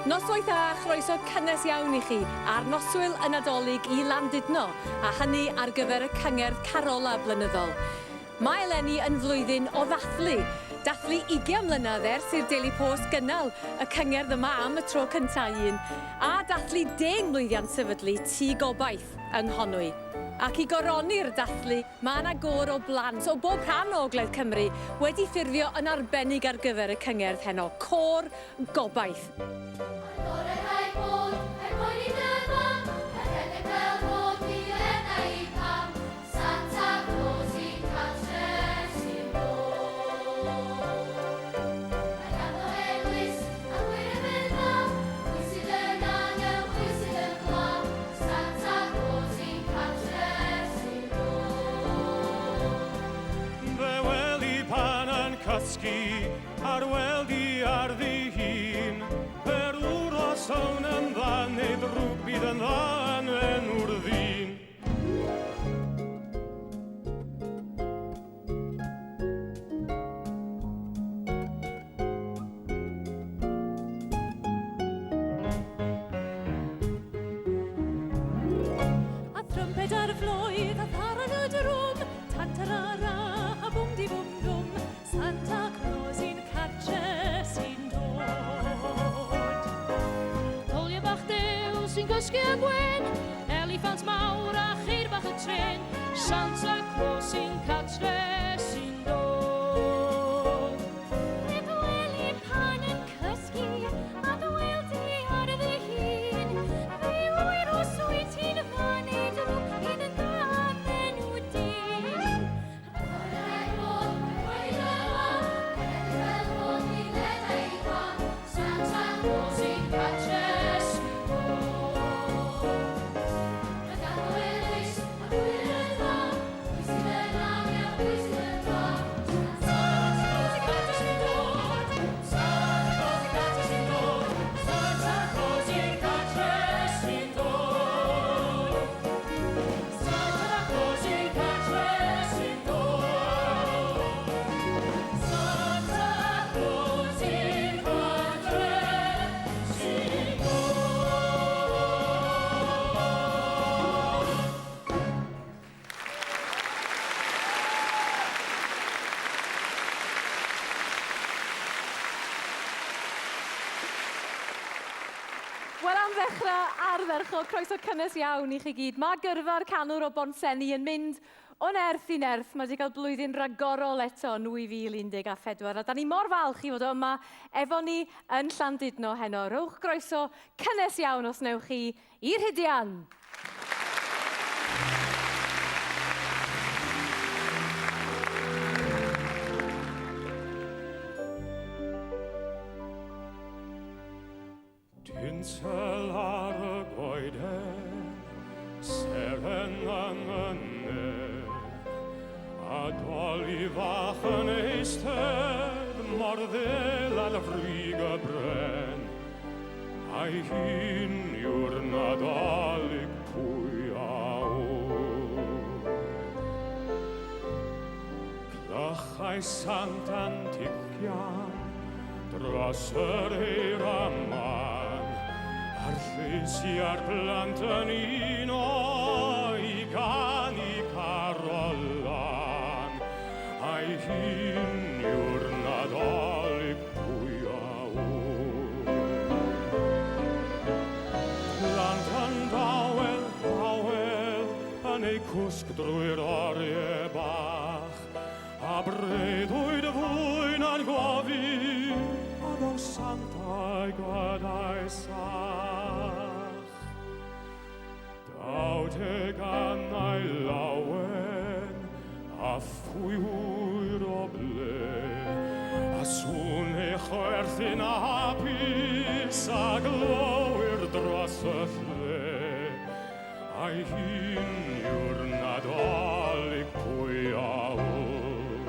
Noswaith a chroeso cynnes iawn I chi ar noswyl y Nadolig I Landudno, a hynny ar gyfer y cyngerdd Carola blynyddol. Mae eleni yn flwyddyn o ddathlu 20 mlynedd ers i'r Daily Post gynnal y cyngerdd yma am y tro cyntaf un, a dathlu 10 mlwyddiant sefydlu tŷ gobaith yng Nghonwy. Ac I goroni'r dathlu, mae yna gor o blant o bob rhan o Ogledd Cymru wedi ffurfio yn arbennig ar gyfer y cyngerdd heno, Côr Gobaith. Ar weld I ar ddi hun, per wros o'n yn dda, neu drwg bydd yn dda yn enw'r ddyn. A thrymped ar y floedd, a thar yn y drwm, tantarara, a bwm-di-bwm-dwm, Santa Claus i'n cartre sy'n dod. Doliau bach dew sy'n gysgu a gwen, eliffant mawr a cheir bach y tren, Santa Claus i'n cartre sy'n dod. Y ddweli pan yn cysgu, a ddweldi ar y ddihun, fe wyr o swyt i'n fannu drwg i'n dda enw dyn. Wel, am ddechrau ardderchog, croeso cynnes iawn I chi gyd. Mae gyrfa'r canwr o Bonsenni yn mynd o nerth I nerth. Mae wedi cael blwyddyn ragorol eto 2014. A da ni mor falch I fod o yma efo ni yn Llandudno heno. Rowch groeso cynnes iawn os newch chi i'r Rhudian. Tinsel ar y goeden, seren am ynedd, a doli fach yn eistedd, mor ddel ar frig y bren, a'i hun yw'r Nadolig pwy a ŵr. Clychau Sant Antigian dros yr eira man, A'r lleisi a'r plant yn un o'i gan I Carolan, a'i hun yw'r Nadolig pwy a ŵr. Plant yn dawel, dawel, yn ei cwsg drwy'r oriau bach, a breuddwyd fwy na'n gofyn, oedd o'n Santa'i gwadau sach. Dawte gan ai lawen, a ffwywyr o ble, a sŵn ei chwerthin a hapus, a glowyr dros y lle, a'i hun yw'r Nadolig pwy a ŵr.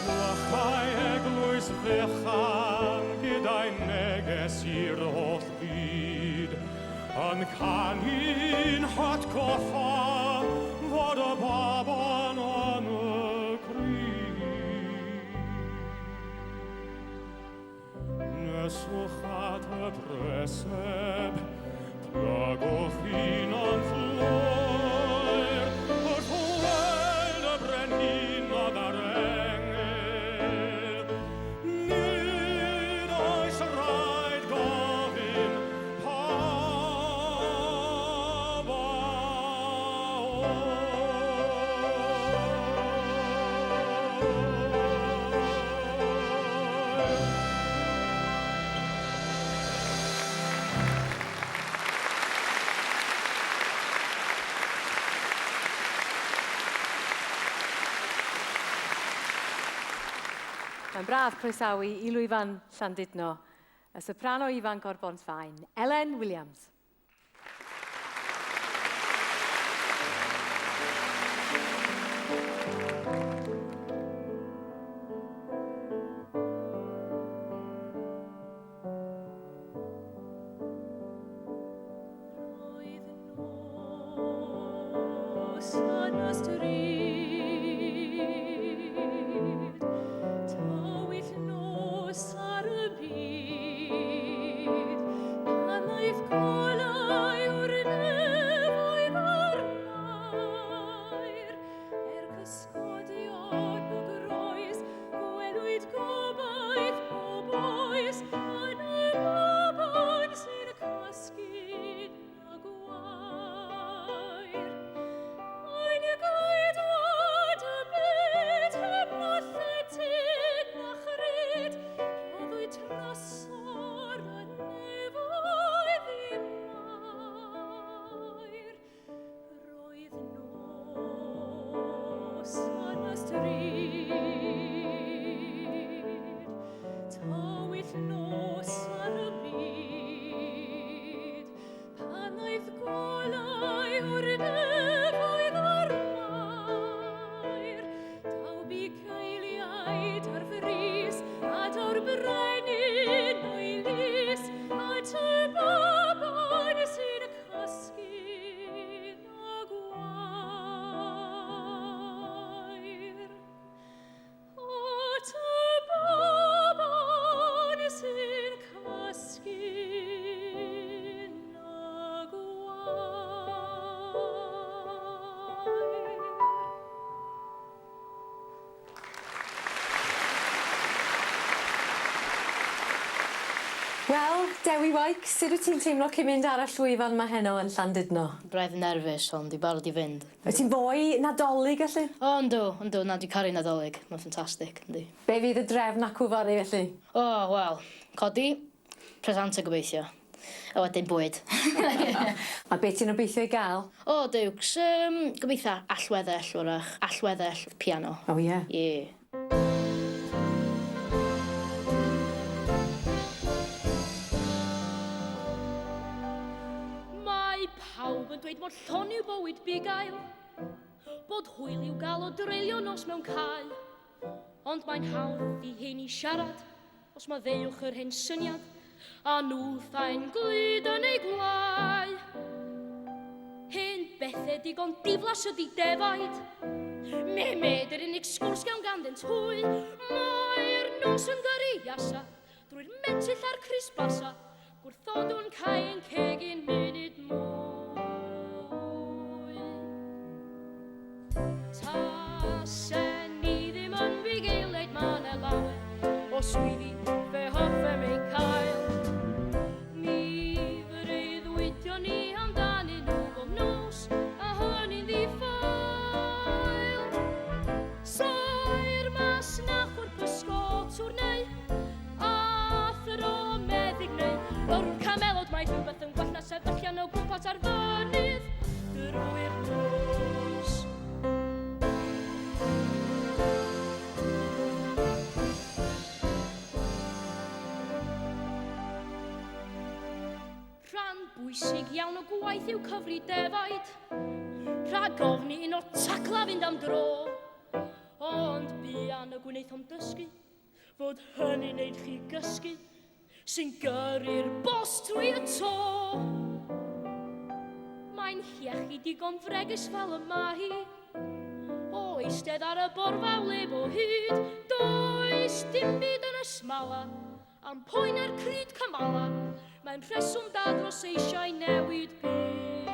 Blachau eglwys fechan gyda'i neges i'r holl byd, yn canu'n hatgoffa fod y babon yn y cryd. Mae'n braf croesawu i lwyfan Llandudno, y soprano ifanc o'r Bont-Faen, Elen Williams. Wel, Dewi Waic, sut wyt ti'n teimlo cyn mynd ar y llwyfan mae heno yn Llandudno? Braidd nerfus, ond di barod i fynd. Wyt ti'n fwy nadolig, felly? O, yndw, na di caru nadolig. Mae'n ffantastig, yndi. Be fydd y drefn acw fory, felly? O, wel, codi, presant y gobeithio. A wedyn bwyd. A be ti'n obeithio i gael? O, Dewcs, gobeithio allweddell wrach. Allweddell piano. O, ie. Ie. Pawb yn dweud bod llon yw bywyd bugail, bod hwyl i'w gael o dreulio nos mewn cael. Ond mae'n hawdd i hyn i siarad, os mae ddewch yr hyn syniad, a nhw thain glyd yn ei gwlau. Hyn bethau digon diflas ydi defaid, memed yr unig sgwrs gawn ganddynt hwyl. Mae'r nos yn gyrru iasa, drwy'r mentyll a'r crisblasa, gwrthodwn cael cegin munud mwy. Tasen ni ddim yn fugeiliaid ma' 'na lawer o swyddi fe hoffem ei cael. Mi freuddwydio ni amdanyn nhw bob nos, a hynny'n ddiffael. So'r masnach o'r pysgotwr neu, a thro meddyg neu, o'r camelod mae rhywbeth yn gwell na sefyllio o gwmpas ar fynydd drwy'r nos. Bwysig iawn o gwaith yw cyfri defaid, rhag ofni un o'r tacla fynd am dro. Ond buan y gwneithom dysgu, fod hynny'n neud chi gysgu, sy'n gyrru'r bos trwy y to. Mae'n hiechu digon fregus fel yma hi, o eistedd ar y borfa wleb o hyd. Does dim byd yn ysmala, am poen ar cryd cymala, mae'n rheswm da dros eisiau newid byd.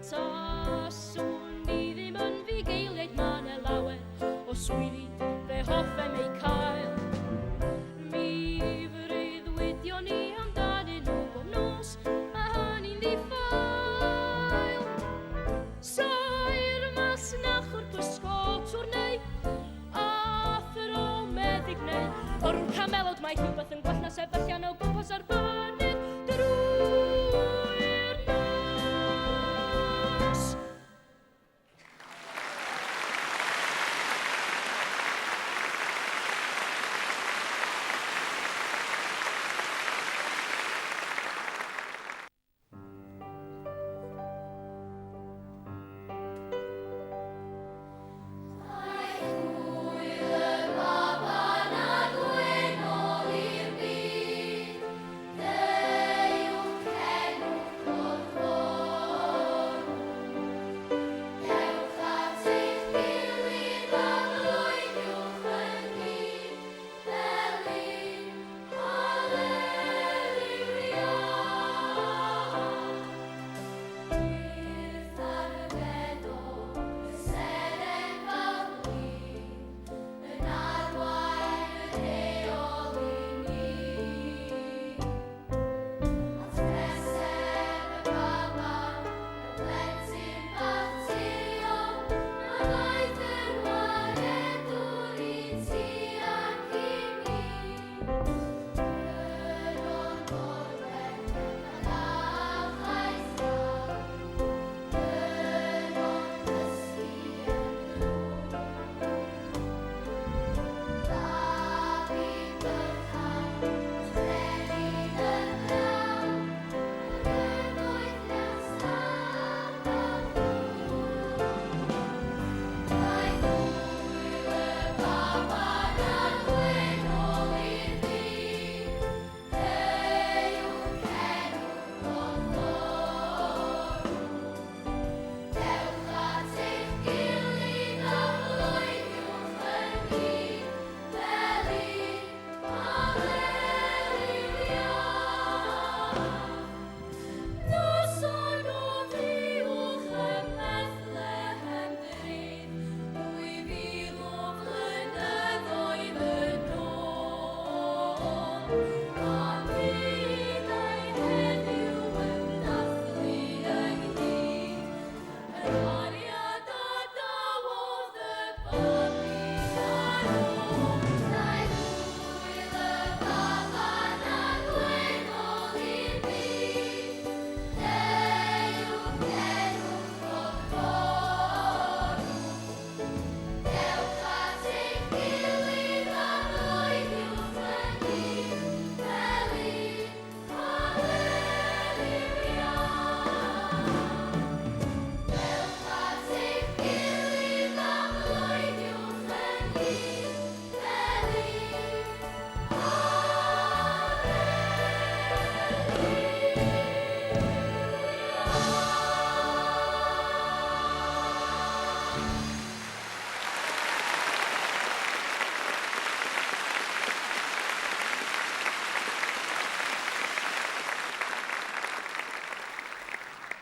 Taswn ni ddim yn fugeiliaid ma' 'na lawer o swyddi fe hoffem ei cael. Mi freuddwydio ni amdanyn nhw bob nos, a hynny'n ddiffael. So'r masnach o'r pysgotwr neu, a thro meddyg neu, o'r camelod mae rhywbeth yn gwell na sefyllio o gwmpas ar fynydd drwy'r nos.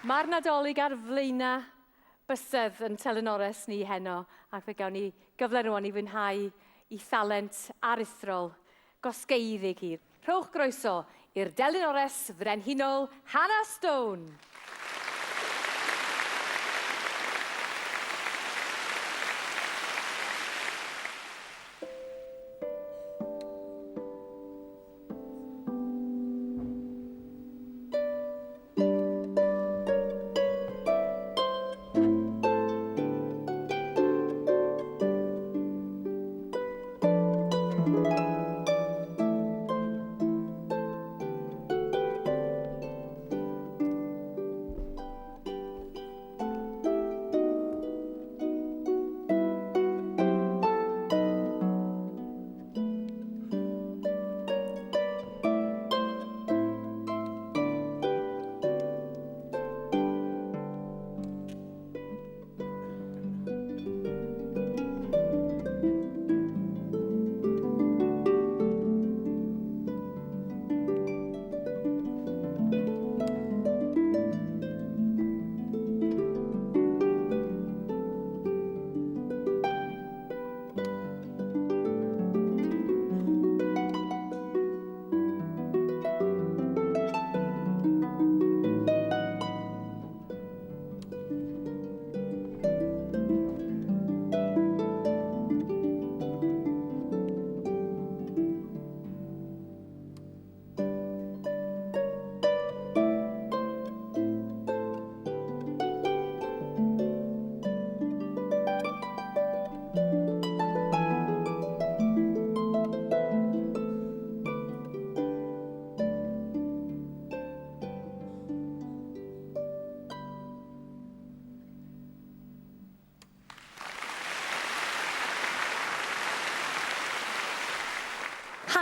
Mae'r Nadolig ar flaena bysedd yn telenores ni heno, ac fe gawn ni gyfle rwan i fwynhau i thalent aruthrol gosgeiddig hi. Rhowch groeso i'r delenores frenhinol Hannah Stone.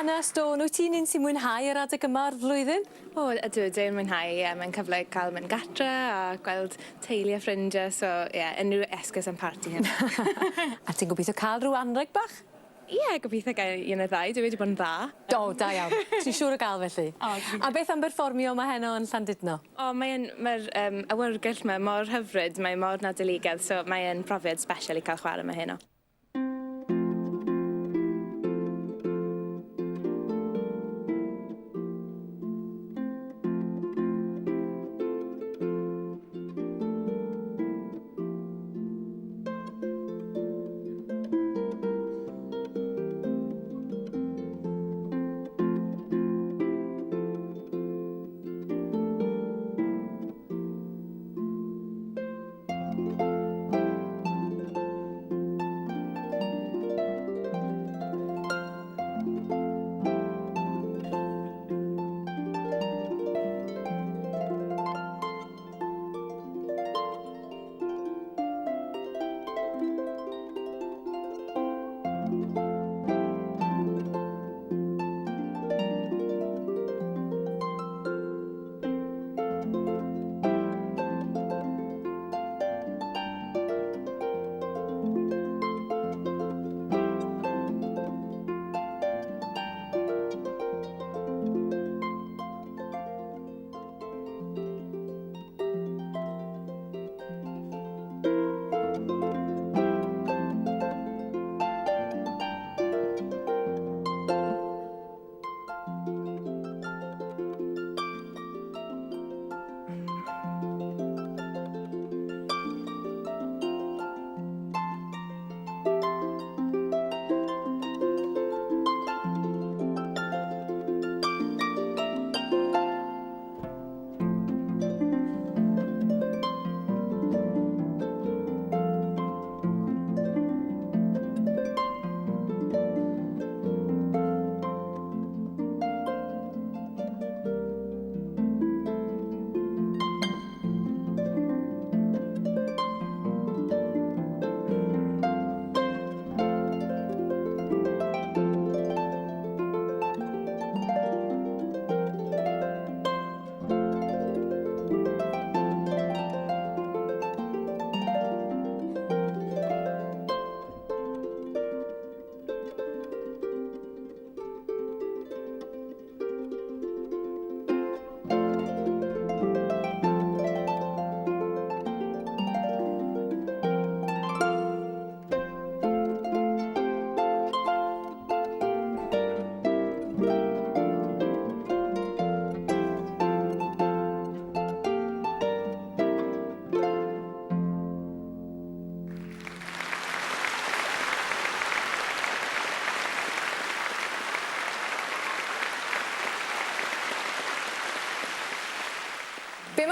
Hannah Stone, wyt ti'n un sy'n mwynhau yr adeg yma'r flwyddyn? O, ydw, dwi'n mwynhau. Mae'n cyfle cael mynd gatra a gweld teulu a ffrindiau, so unrhyw esgus am parti hyn. A ti'n gobeithio cael rhyw anreg bach? Gobeithio gael un o ddau, dwi wedi bod yn dda. Do, da iawn. Ti'n siŵr o gael felly? A beth am berfformio mae heno yn Llandudno? Mae'r awyrgell yma mor hyfryd, mae mor nadoligedd, so mae'n profiad special i cael chwarae yma heno.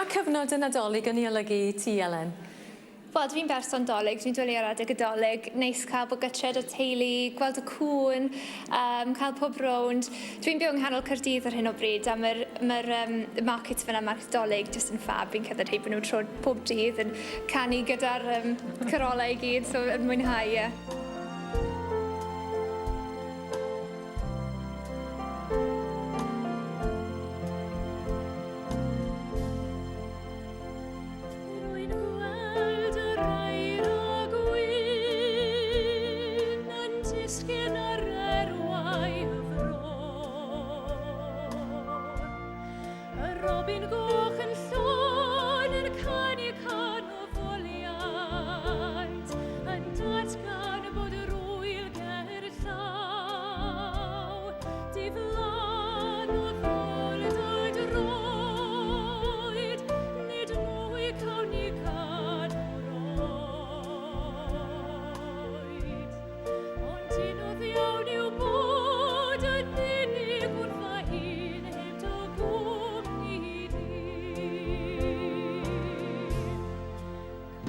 cyfnod y Nadolig yn ei olygu i ti, Elen? Wel, dwi'n berson dolyg, dwi'n dwlu ar adeg y dolyg. Neis cael bod gytred o teulu, gweld y cwn, cael pob rownd. Dwi'n byw yng nghanol Caerdydd ar hyn o bryd, a mae'r market fyna, market dolyg, jyst yn ffab. Fi'n cedder heibio nhw tro pob dydd yn canu gyda'r carolau i gyd, so yn mwynhau, ie. Robin goch yn llôn yn canu can o foliant, yn datgan bod yr wyl ger llaw. Diflan o ddold a droed, nid mwy cawn ni cadw roed. Ond unodd iawn yw bod yn unig wrth a hun heb dy gwmni di.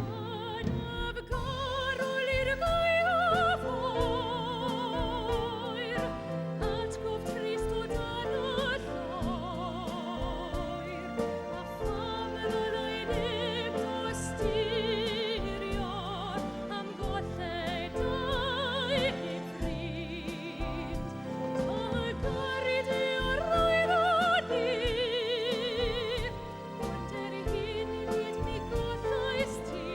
Canaf garol i'r gaeaf oer, atgof trist o dan y llwyr, a pham fyddai neb dostirion am golled dau heb ffrind. Da garid o'r oer o ni, ond hyn nid mi gollais ti.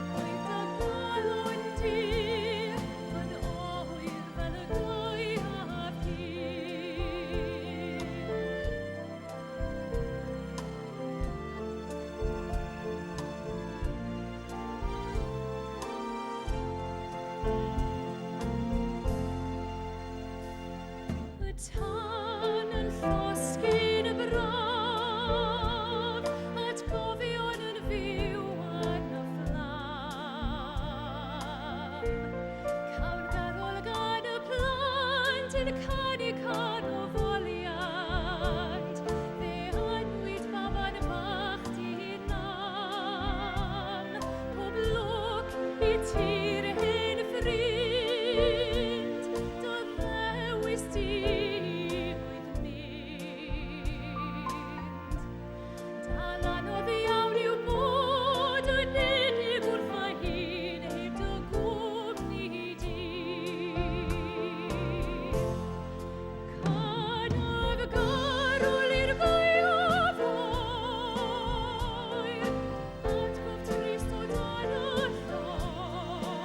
Oedd dy galon di yn oer fel y gaeaf Y tân yn llosgi'n braf, atgofion yn fyw yn y fflam. Cawn garol gan y plant yn canu can o foliant, fe anwyd baban bach dinam. Pob lwc i ti'r hen ffrind, dy ddewis di wyth mynd. Dal anodd iawn yw bod yn unig wrth a hun heb dy gwmni di. Canaf garol i'r gaeaf oer, atgof trist o dan y llwyr,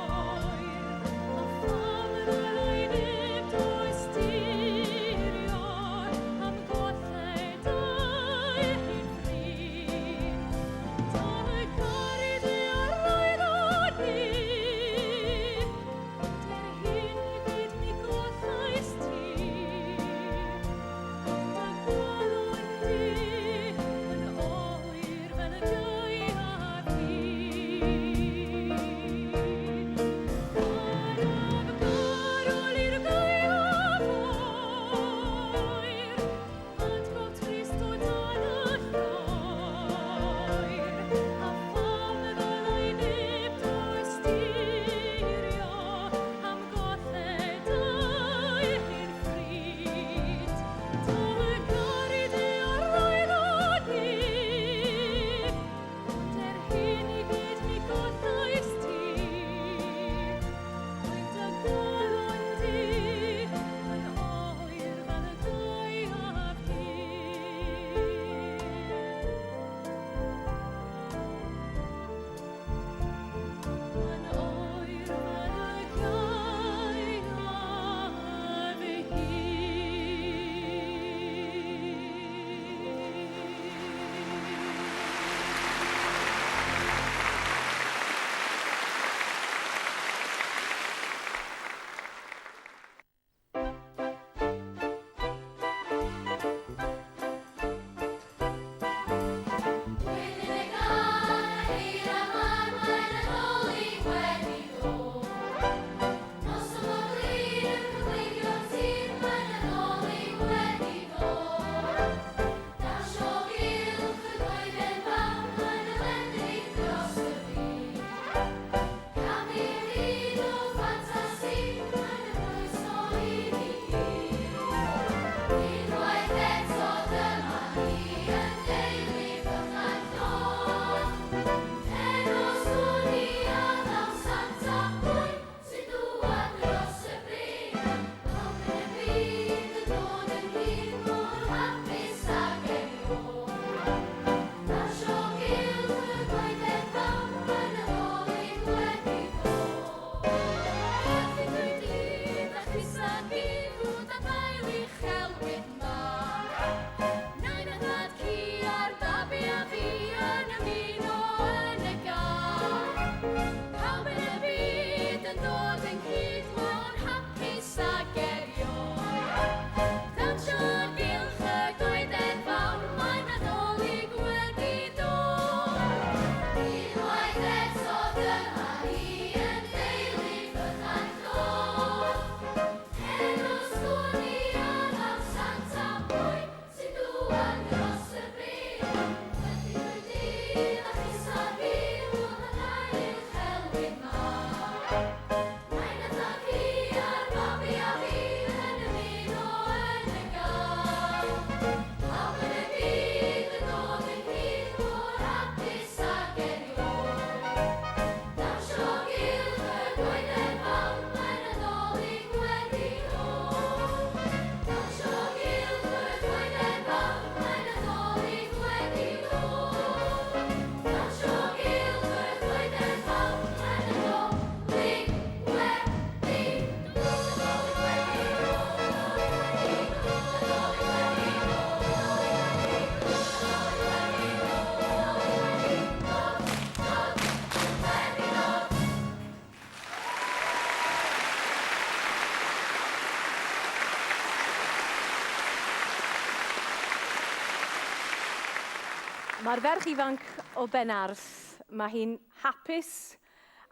Mae'r ferch ifanc o Benarth, mae hi'n hapus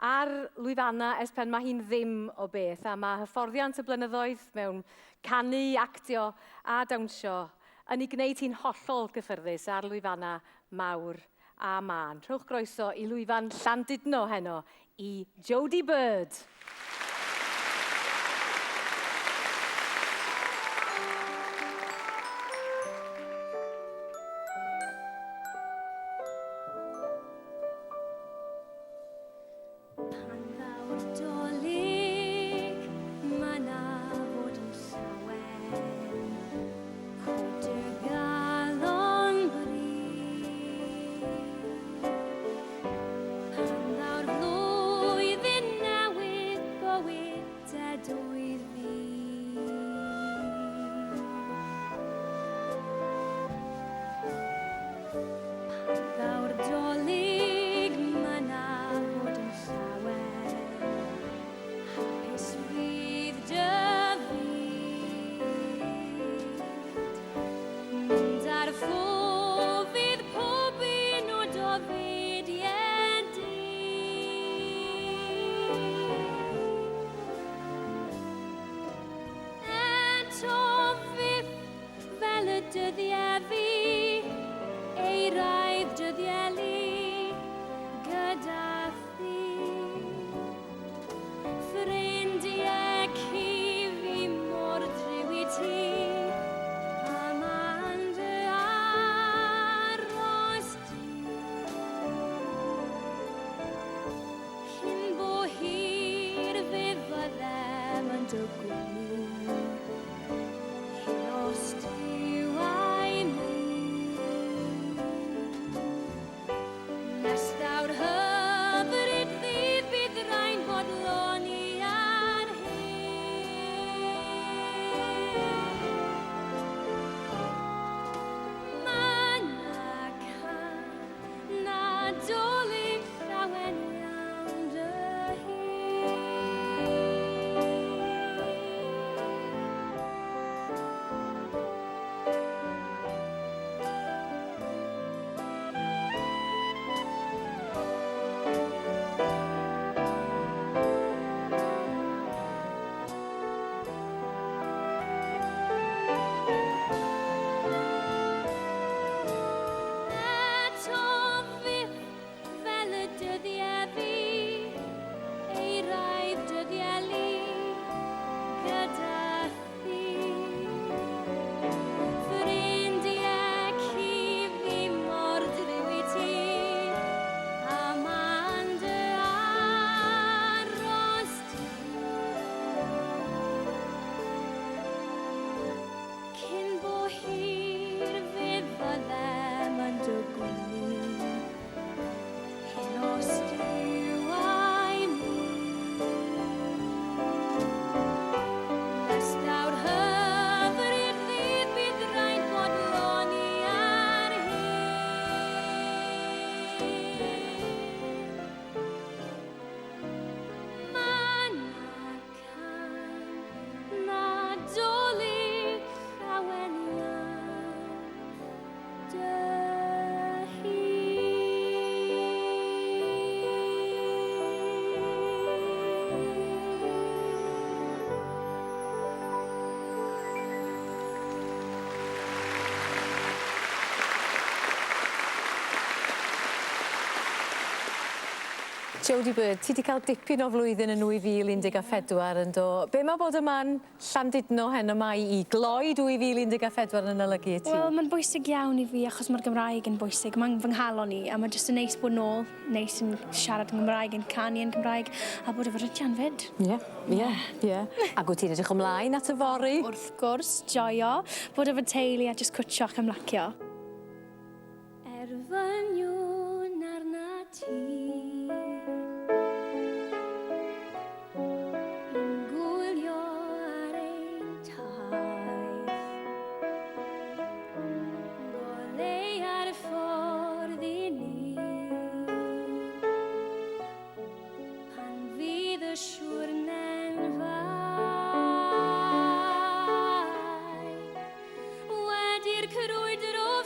ar lwyfanna ers pen mae hi'n ddim o beth. A mae hyfforddiant y blynyddoedd mewn canu, actio a dawnsio yn ei gwneud hi'n hollol gyffyrddus ar lwyfanna mawr a man. Rhowch groeso i lwyfan Llandudno heno i Jodie Bird. Jodie Bird, ti wedi cael dipyn o flwyddyn yn 2014 yn do. Be mae bod yma'n Llandudno heno mai i gloi 2014 yn olygu i ti? Wel, mae'n bwysig iawn i fi achos mae'r Gymraeg yn bwysig. Mae'n fy nghalon i a mae jyst yn neis bod nôl, neis yn siarad yn Gymraeg, yn canu yn Gymraeg a bod efo rydian fyd. Ie. Ac wyt ti'n edrych ymlaen at y fory? Wrth gwrs, joio, bod efo teulu a jyst cwtio ac ymlacio. Erfyniwn arna ti Wedi'r crwydr o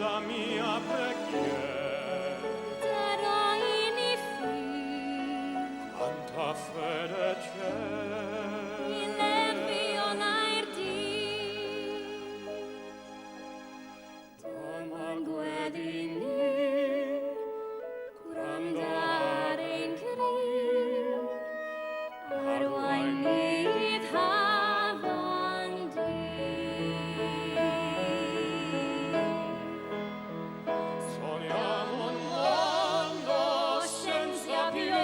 la mia preghiera, Darai ni fi, quanta fede c'è. I lefi o nair di. Dyma gweddi ni, gwrandar ein gryf, arwain nydd hafan di. Sogniamo un mondo senza più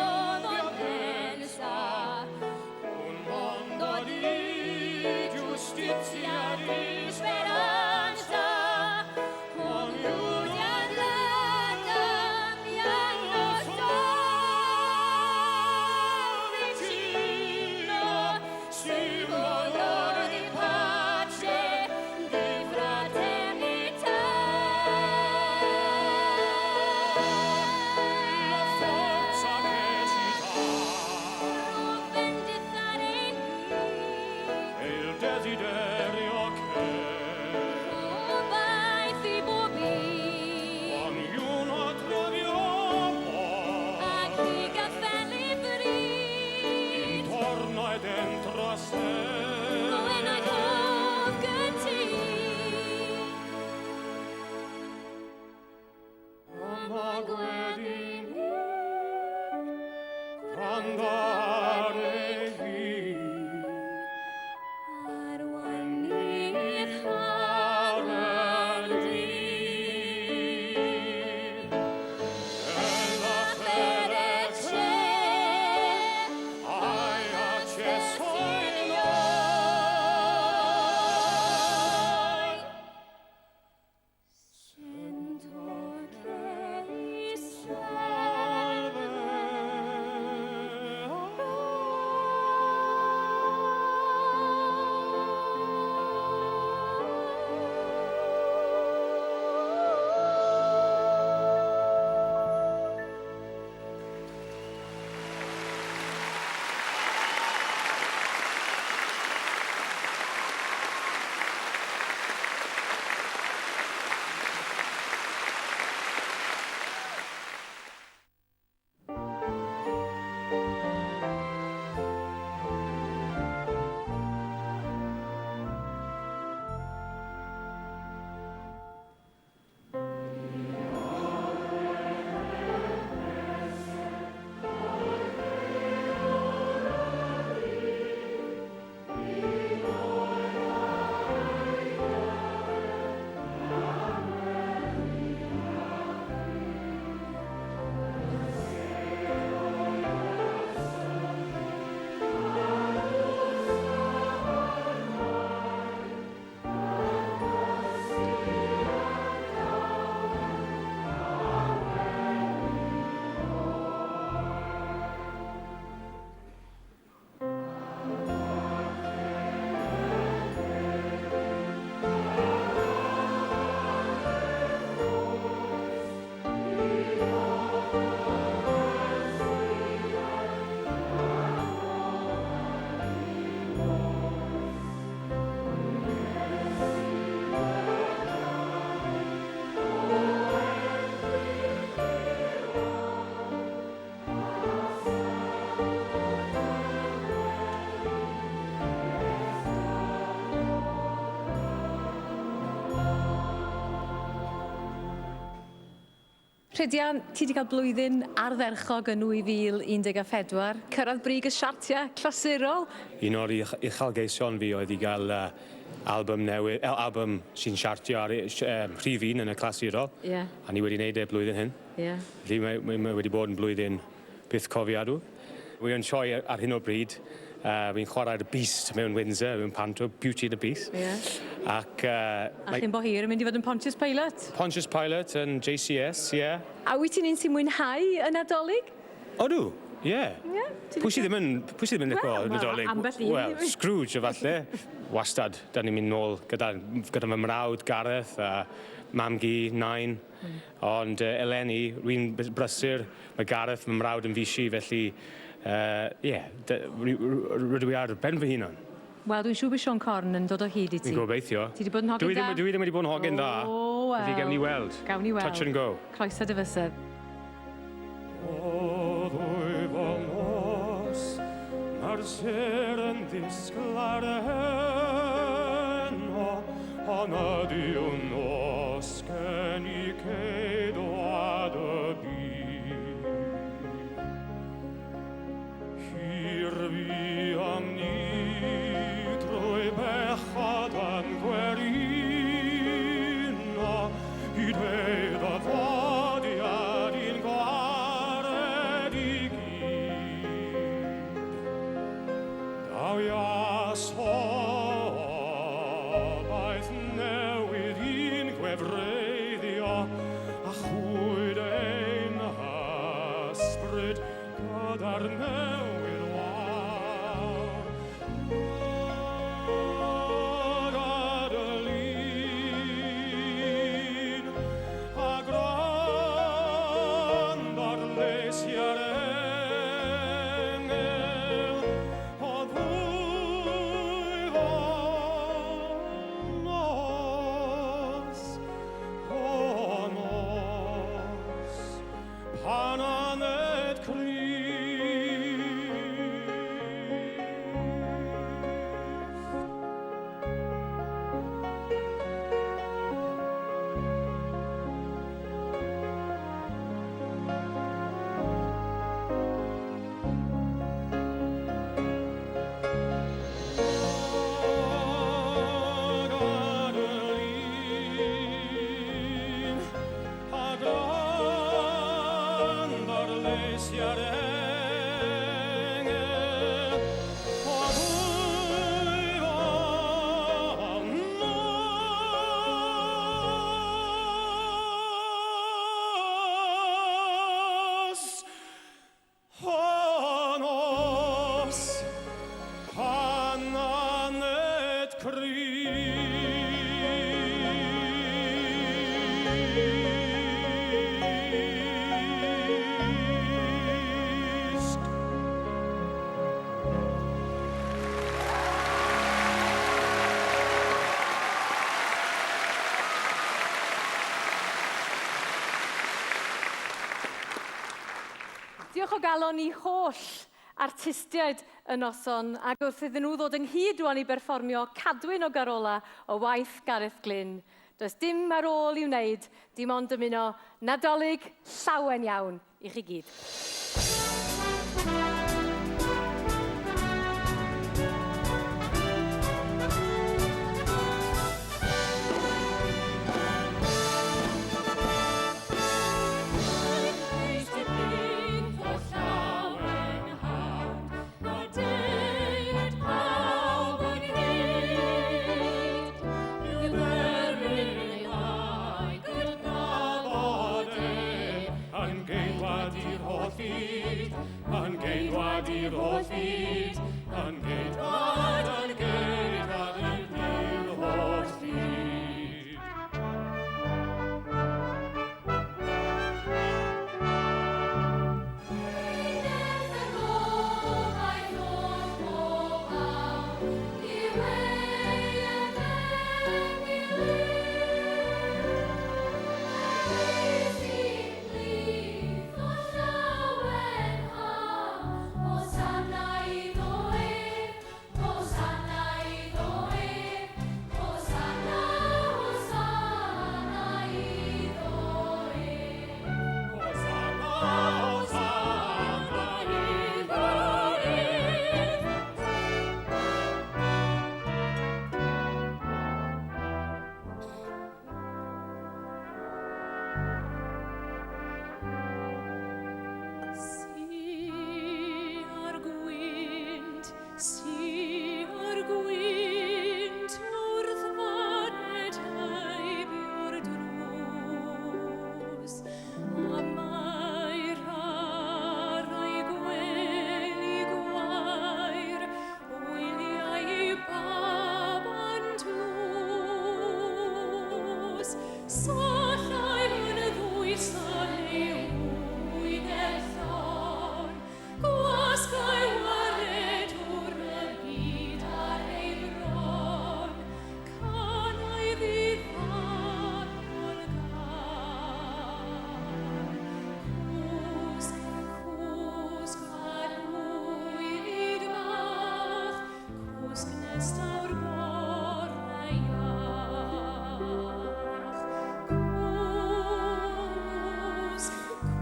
violenza, un mondo di giustizia, di speranza. Ognuno vicino, simbolo di pace, di fraternità. La forza che ci dà e il desiderio che ognuno troviamo intorno e dentro a sé. Ama guedini, grandarehi, e la fede c'è, hai acceso in noi. Sento che Rhydian, ti wedi cael blwyddyn ardderchog yn 2014, cyrraedd brig y siartiau clasurol. Un o'r uchelgeision fi oedd i gael album newydd, album sy'n siartio ar rhif un yn y clasurol. Ie. A ni wedi wneud e blwyddyn hyn. Ie. Felly mae wedi bod yn blwyddyn byth cofiadw. Wy'n sioi ar hyn o bryd. Fi'n chwarae'r Beast mewn Windsor, mewn panto, Beauty and the Beast. Ie. Ac... A chi'n bo hir yn mynd i fod yn Pontius Pilate? Pontius Pilate yn JCS, ie. A wyt ti'n un sy'n mwynhau y Nadolig? Odw, ie. Ie. Pwy sydd ddim yn licio Wel, Nadolig? ambell un. Wel, Scrooge efalle. Wastad, da ni'n mynd nôl gyda fy mrawd Gareth a mam gi, Nain. Ond eleni, rwy'n brysur, mae Gareth, fy mrawd yn fishi, felly... ie, rydw i ar ben fy hunan. Wel, dwi'n siŵr bod Sean Corn yn dod o hyd i ti. Fi'n gobeithio. Ti 'di bod yn hogyn da? Dwi ddim wedi bod yn hogyn da. O, wel. Felly gewn ni weld. Gawn ni weld. Touch and go. Croeso dy fysedd. Mae'r ser yn ddisgla'r heno, ond yw'n nos gen I ceidwad y byd. Hir fi am ni drwy bechod yn gwerino, I dweud y fodiad i'n gwared I gyd. Daw ias obaith newydd i'n gwefreiddio, a chwyd ein hysbryd gyda'r newydd wawr. Gad y lun, a grand ar leisia'r engel, o ddwy nos, pan aned Crist. Diolch o galon I holl artistiaid y noson, ac wrth iddyn nhw ddod ynghyd rwan I berfformio Cadwyn o Garola o waith Gareth Glyn. Does dim ar ôl I wneud, dim ond ymuno Nadolig llawen iawn I chi gyd. Yn geidwad i'r holl fyd, yn geidwad i'r holl fyd. Hosanna I Jyst awr bore iach. Cws, cws,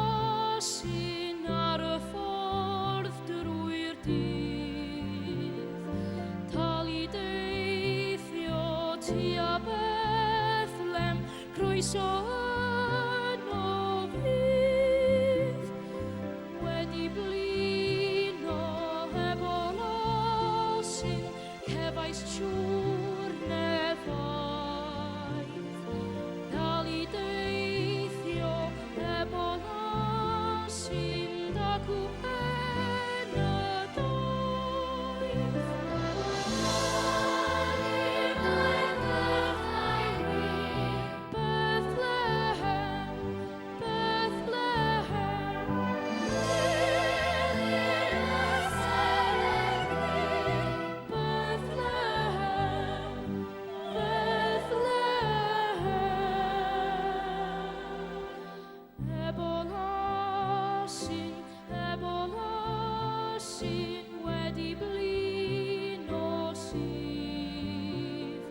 Ebolasin ar y ffordd drwy'r dydd. Tal I deithio tua Bethlem, croeso yno fydd. Wedi blino ebolasin, cefais siwr nefaith. Dal I deithio ebolasin, dacw yn y doedd. Bethlehem, Bethlehem, Bethlehem, Bethlehem. Ebolasin, ebolasin, wedi blino sydd.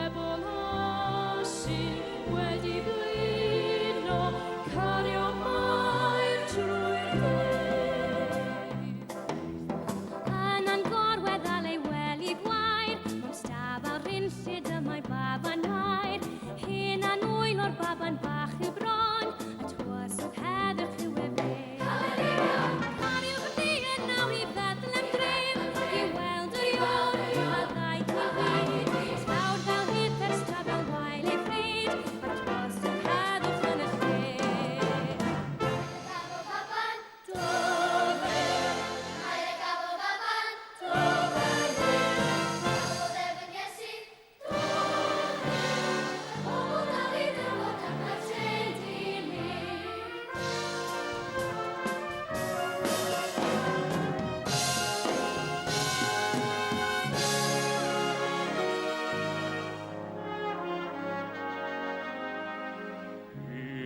Ebolasin, wedi blino, cario mair trwy'r dydd. Yn gorwedd al ei wely gwair, mewn stafell rinllid y mae baban air. Hyn a nwyl o'r baban bach yw bron, a tywysog heddwch yw e fe. Cariwch y dyn nawr I Bethlehem gref, I weld yr ion, a ddaeth I fyd. Tlawd fel hyd ers stafell wael ei ffrid, a tywysog heddwch yn y lle.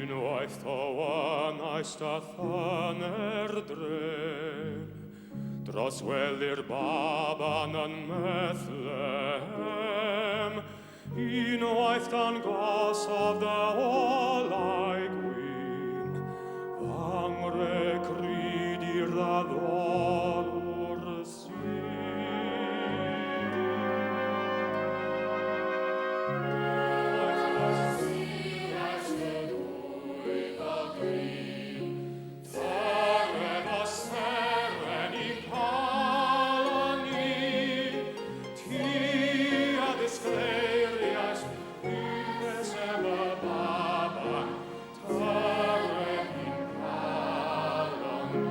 Unwaith o wanaist a thaner dref, dros wely'r baban yn Bethlehem. Unwaith dan gosodd y olau gwyn, fangre cryd i'r addolwr sy'n. Theren os theren I paloni, tia ddisgleirias, ywes y baban, theren i'n paloni.